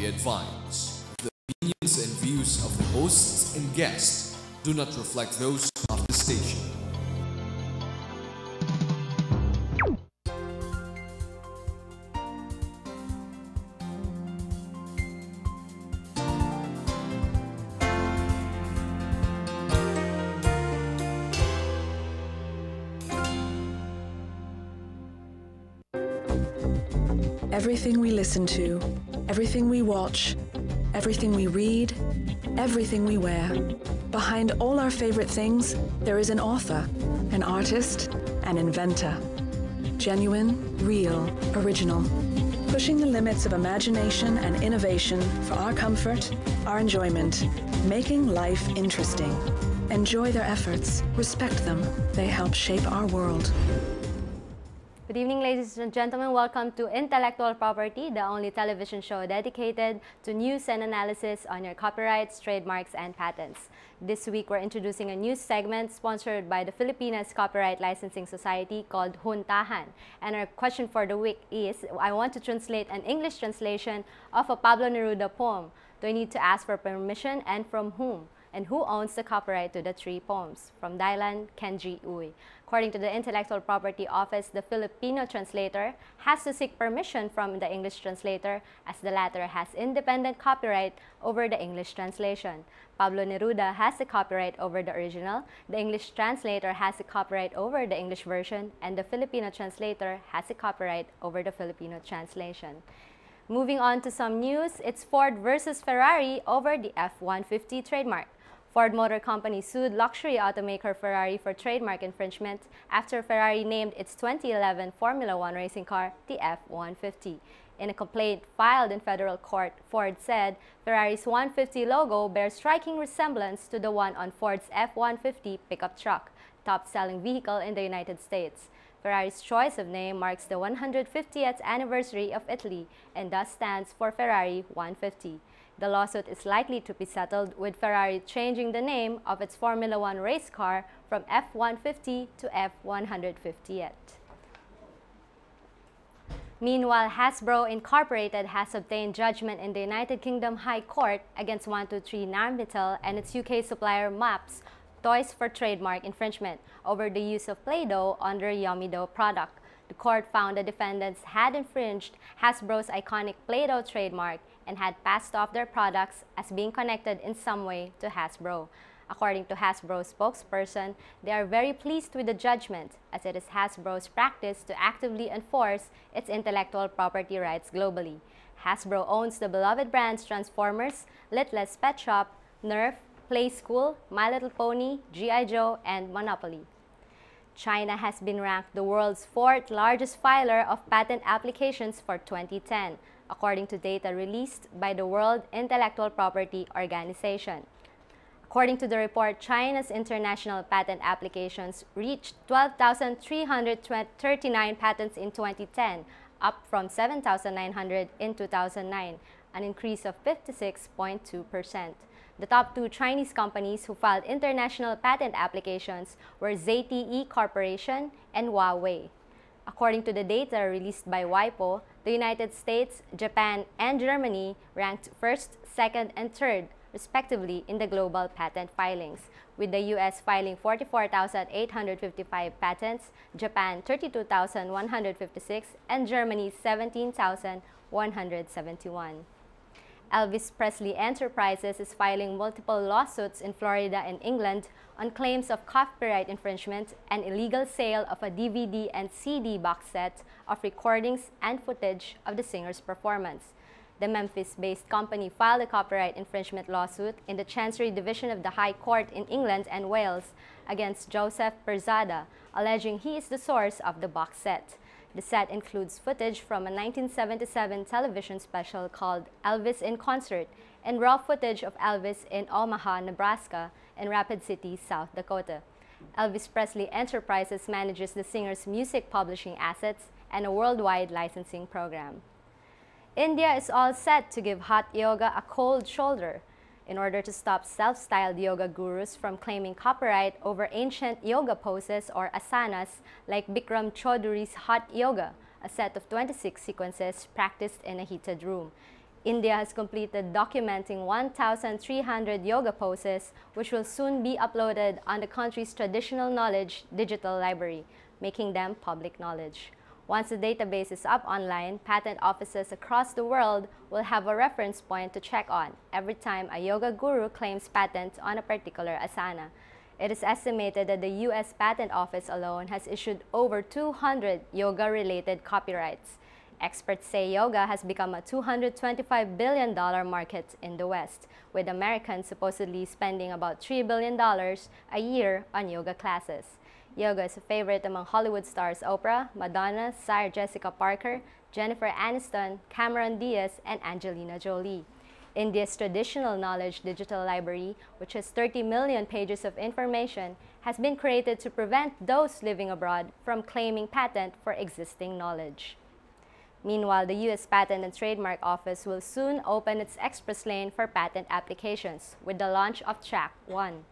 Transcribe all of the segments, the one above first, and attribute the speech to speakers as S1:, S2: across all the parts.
S1: Be advised, the opinions and views of the hosts and guests do not reflect those of the station.
S2: Everything we listen to, everything we watch, everything we read, everything we wear. Behind all our favorite things, there is an author, an artist, an inventor. Genuine, real, original. Pushing the limits of imagination and innovation for our comfort, our enjoyment. Making life interesting. Enjoy their efforts, respect them. They help shape our world.
S3: Good evening, ladies and gentlemen. Welcome to Intellectual Property, the only television show dedicated to news and analysis on your copyrights, trademarks, and patents. This week, we're introducing a news segment sponsored by the Philippines Copyright Licensing Society called Juntahan. And our question for the week is, I want to translate an English translation of a Pablo Neruda poem. Do I need to ask for permission, and from whom? And who owns the copyright to the three poems? From Dylan Kenji Uy. According to the Intellectual Property Office, the Filipino translator has to seek permission from the English translator, as the latter has independent copyright over the English translation. Pablo Neruda has the copyright over the original, the English translator has the copyright over the English version, and the Filipino translator has the copyright over the Filipino translation. Moving on to some news, it's Ford versus Ferrari over the F-150 trademark. Ford Motor Company sued luxury automaker Ferrari for trademark infringement after Ferrari named its 2011 Formula One racing car the F-150. In a complaint filed in federal court, Ford said Ferrari's 150 logo bears striking resemblance to the one on Ford's F-150 pickup truck, top-selling vehicle in the United States. Ferrari's choice of name marks the 150th anniversary of Italy and thus stands for Ferrari 150. The lawsuit is likely to be settled, with Ferrari changing the name of its Formula One race car from F-150 to F-150th. Meanwhile, Hasbro Incorporated has obtained judgment in the United Kingdom High Court against 123 Narmital and its UK supplier MAPS Toys for trademark infringement over the use of Play-Doh on their Yummy Dough product. The court found the defendants had infringed Hasbro's iconic Play-Doh trademark and had passed off their products as being connected in some way to Hasbro. According to Hasbro's spokesperson, they are very pleased with the judgment, as it is Hasbro's practice to actively enforce its intellectual property rights globally. Hasbro owns the beloved brands Transformers, Litless Pet Shop, Nerf, Play School, My Little Pony, G.I. Joe, and Monopoly. China has been ranked the world's fourth largest filer of patent applications for 2010, according to data released by the World Intellectual Property Organization. According to the report, China's international patent applications reached 12,339 patents in 2010, up from 7,900 in 2009, an increase of 56.2%. The top two Chinese companies who filed international patent applications were ZTE Corporation and Huawei. According to the data released by WIPO, the United States, Japan, and Germany ranked first, second, and third, respectively, in the global patent filings, with the US filing 44,855 patents, Japan 32,156, and Germany 17,171. Elvis Presley Enterprises is filing multiple lawsuits in Florida and England on claims of copyright infringement and illegal sale of a DVD and CD box set of recordings and footage of the singer's performance. The Memphis-based company filed a copyright infringement lawsuit in the Chancery Division of the High Court in England and Wales against Joseph Perzada, alleging he is the source of the box set. The set includes footage from a 1977 television special called Elvis in Concert and raw footage of Elvis in Omaha, Nebraska and Rapid City, South Dakota. Elvis Presley Enterprises manages the singer's music publishing assets and a worldwide licensing program. India is all set to give hot yoga a cold shoulder. In order to stop self-styled yoga gurus from claiming copyright over ancient yoga poses or asanas like Bikram Chaudhury's hot yoga, a set of 26 sequences practiced in a heated room. India has completed documenting 1,300 yoga poses, which will soon be uploaded on the country's traditional knowledge digital library, making them public knowledge. Once the database is up online, patent offices across the world will have a reference point to check on every time a yoga guru claims patent on a particular asana. It is estimated that the U.S. Patent Office alone has issued over 200 yoga-related copyrights. Experts say yoga has become a $225 billion market in the West, with Americans supposedly spending about $3 billion a year on yoga classes. Yoga is a favorite among Hollywood stars Oprah, Madonna, Sarah Jessica Parker, Jennifer Aniston, Cameron Diaz, and Angelina Jolie. India's traditional knowledge digital library, which has 30 million pages of information, has been created to prevent those living abroad from claiming patent for existing knowledge. Meanwhile, the U.S. Patent and Trademark Office will soon open its express lane for patent applications with the launch of Track 1.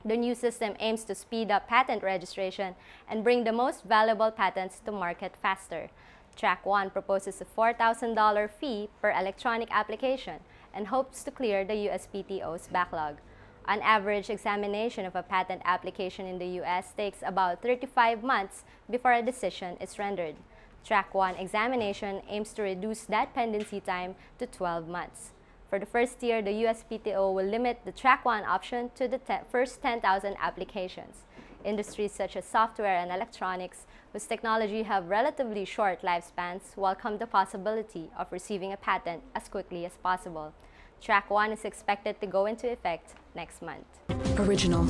S3: The new system aims to speed up patent registration and bring the most valuable patents to market faster. Track 1 proposes a $4,000 fee per electronic application and hopes to clear the USPTO's backlog. On average, examination of a patent application in the U.S. takes about 35 months before a decision is rendered. Track 1 examination aims to reduce that pendency time to 12 months. For the first year, the USPTO will limit the Track 1 option to the first 10,000 applications. Industries such as software and electronics, whose technology have relatively short lifespans, welcome the possibility of receiving a patent as quickly as possible. Track 1 is expected to go into effect next month.
S2: Original.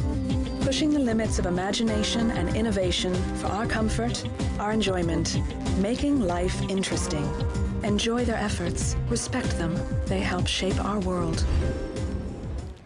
S2: Pushing the limits of imagination and innovation for our comfort, our enjoyment. Making life interesting. Enjoy their efforts. Respect them. They help shape our world.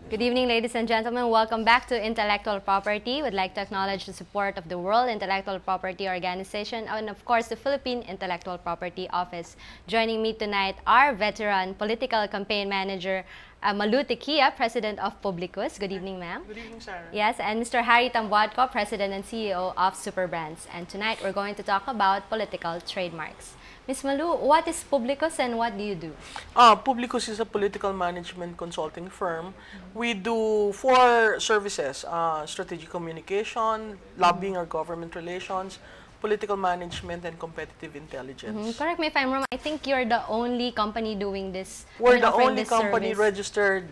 S3: Good evening, ladies and gentlemen. Welcome back to Intellectual Property. We'd like to acknowledge the support of the World Intellectual Property Organization and, of course, the Philippine Intellectual Property Office. Joining me tonight are veteran political campaign manager Malou Tiquia, President of Publicus. Good evening, ma'am.
S4: Good evening, Sara.
S3: Yes, and Mr. Tambuatco, President and CEO of Superbrands. And tonight we're going to talk about political trademarks. Ms. Malou, what is Publicus and what do you do?
S4: Publicus is a political management consulting firm. We do 4 services: strategic communication, lobbying or government relations, political management, and competitive intelligence.
S3: Correct me if I'm wrong. I think you're the only company doing this.
S4: We're the only company registered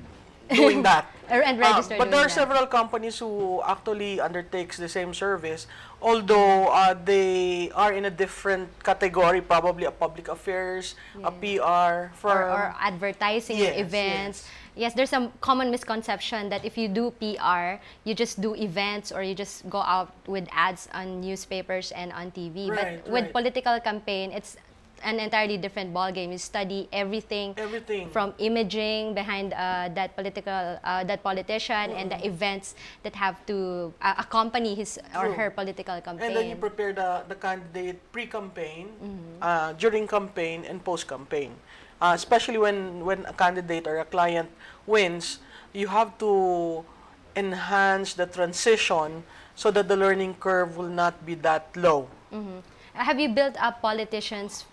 S4: doing that.
S3: And registered
S4: but there are
S3: that.
S4: several companies who actually undertakes the same service, although they are in a different category, probably a public affairs, a PR firm.
S3: Or advertising events. Yes, there's a common misconception that if you do PR, you just do events or you just go out with ads on newspapers and on TV.
S4: Right,
S3: but with political campaign, it's an entirely different ballgame. You study everything from imaging behind that politician and the events that have to accompany his or her political campaign.
S4: And then you prepare the candidate pre-campaign, during campaign, and post-campaign. Especially when a candidate or a client wins, you have to enhance the transition so that the learning curve will not be that low.
S3: Have you built up politicians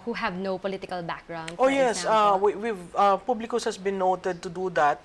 S3: who have no political background?
S4: Oh yes, Publicus has been noted to do that.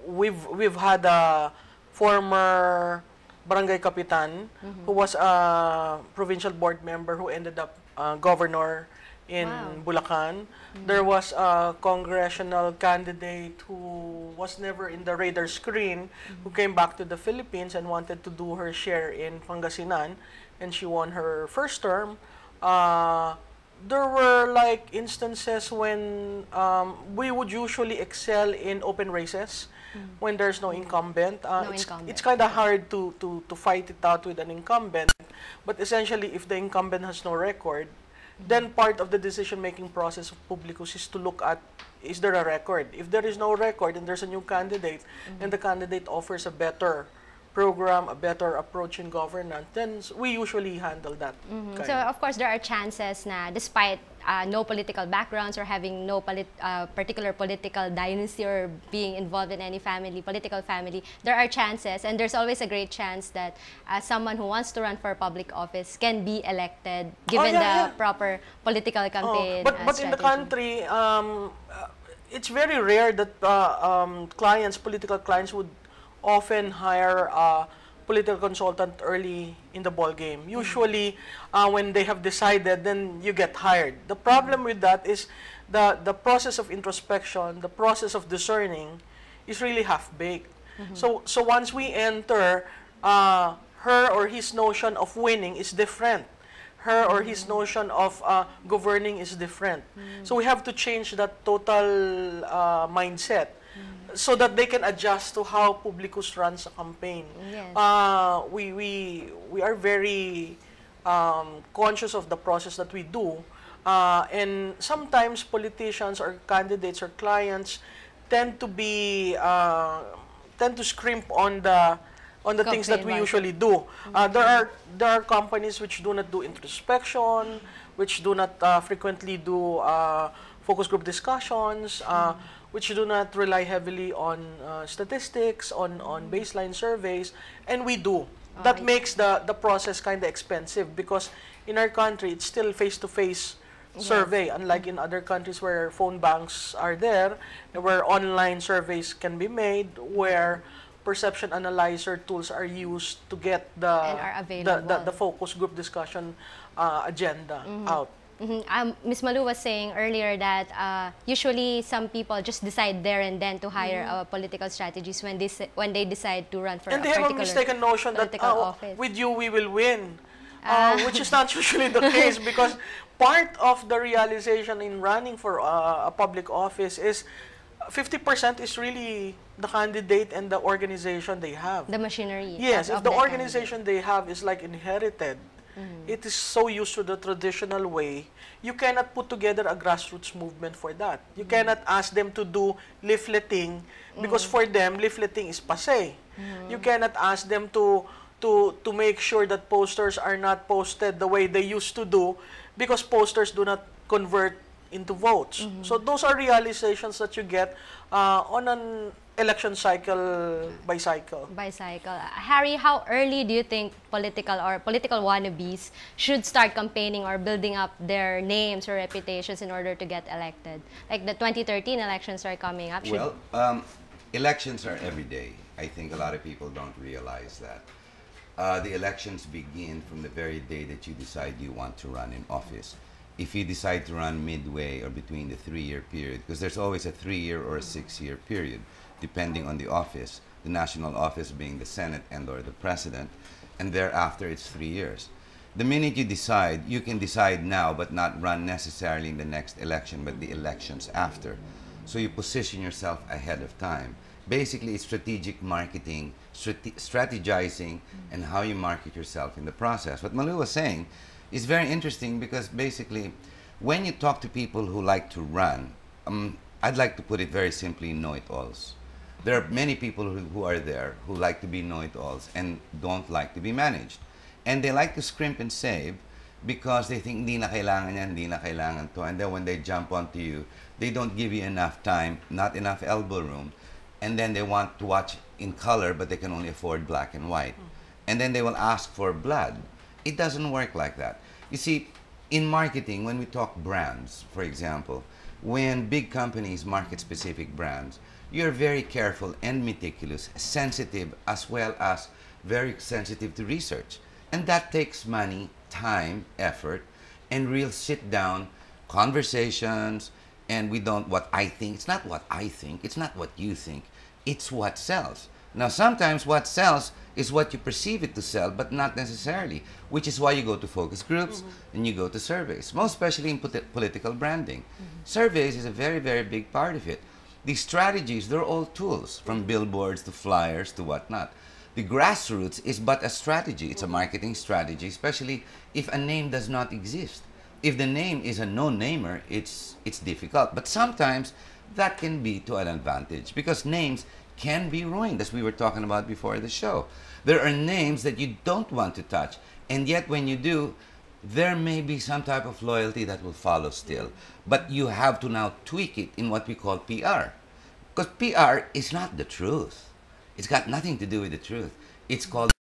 S4: We've had a former barangay kapitan who was a provincial board member who ended up governor in Bulacan. There was a congressional candidate who was never in the radar screen, who came back to the Philippines and wanted to do her share in Pangasinan, and she won her first term. There were like instances when we would usually excel in open races when there's no incumbent. It's kind of hard to fight it out with an incumbent, but essentially if the incumbent has no record, then part of the decision-making process of Publicus is to look at, is there a record? If there is no record and there's a new candidate, and the candidate offers a better program, a better approach in governance, then we usually handle that.
S3: So, of course, there are chances na despite no political backgrounds or having no particular political dynasty or being involved in any political family, there are chances, and there's always a great chance that someone who wants to run for public office can be elected given the proper political campaign
S4: but in the country, it's very rare that political clients would often hire a political consultant early in the ball game. Usually, when they have decided, then you get hired. The problem with that is the process of introspection, the process of discerning, is really half-baked. So once we enter, her or his notion of winning is different. Her or his notion of governing is different. So we have to change that total mindset, so that they can adjust to how Publicus runs a campaign.
S3: Yes.
S4: We are very conscious of the process that we do, and sometimes politicians or candidates or clients tend to scrimp on the things that we usually do. There are companies which do not do introspection, which do not frequently do focus group discussions, which do not rely heavily on statistics, on baseline surveys, and we do. That makes the process kind of expensive, because in our country, it's still face-to-face survey, unlike in other countries where phone banks are there, where online surveys can be made, where perception analyzer tools are used to get the focus group discussion agenda out.
S3: Ms. Malou was saying earlier that usually some people just decide there and then to hire political strategies when they decide to run for a particular
S4: political office. And they have a mistaken notion that with you we will win, which is not usually the case, because part of the realization in running for a public office is 50% is really the candidate and the organization they have.
S3: The machinery.
S4: Yes, if the organization they have is like inherited, it is so used to the traditional way, you cannot put together a grassroots movement for that. You cannot ask them to do leafleting, because for them, leafleting is passé. You cannot ask them to make sure that posters are not posted the way they used to do, because posters do not convert into votes. So those are realizations that you get on an election cycle by cycle.
S3: Harry, how early do you think political wannabes should start campaigning or building up their names or reputations in order to get elected? Like the 2013 elections are coming up.
S5: Well, elections are every day. I think a lot of people don't realize that. The elections begin from the very day that you decide you want to run in office. If you decide to run midway or between the 3-year period, because there's always a 3-year or a 6-year period, depending on the office, the national office being the Senate and or the President, and thereafter it's 3 years. The minute you decide, you can decide now but not run necessarily in the next election, but the elections after. So you position yourself ahead of time. Basically, it's strategic marketing, strategizing, and how you market yourself in the process. What Malou was saying is very interesting, because basically, when you talk to people who like to run, I'd like to put it very simply, know-it-alls. There are many people who are there who like to be know-it-alls and don't like to be managed. And they like to scrimp and save because they think, hindi na kailangan yan, hindi na kailangan to. And then when they jump onto you, they don't give you enough time, not enough elbow room. And then they want to watch in color, but they can only afford black and white. And then they will ask for blood. It doesn't work like that. You see, in marketing, when we talk brands, for example, when big companies market specific brands, you're very careful and meticulous, sensitive, as well as very sensitive to research. And that takes money, time, effort, and real sit-down conversations. And we don't, what I think, it's not what I think, it's not what you think, it's what sells. Now, sometimes what sells is what you perceive it to sell, but not necessarily, which is why you go to focus groups and you go to surveys, most especially in political branding. Surveys is a very, very big part of it. These strategies, they're all tools, from billboards to flyers to whatnot. The grassroots is but a strategy. It's a marketing strategy, especially if a name does not exist. If the name is a no-namer, it's difficult. But sometimes that can be to an advantage, because names can be ruined, as we were talking about before the show. There are names that you don't want to touch, and yet when you do, there may be some type of loyalty that will follow still. But you have to now tweak it in what we call PR. Because PR is not the truth. It's got nothing to do with the truth. It's called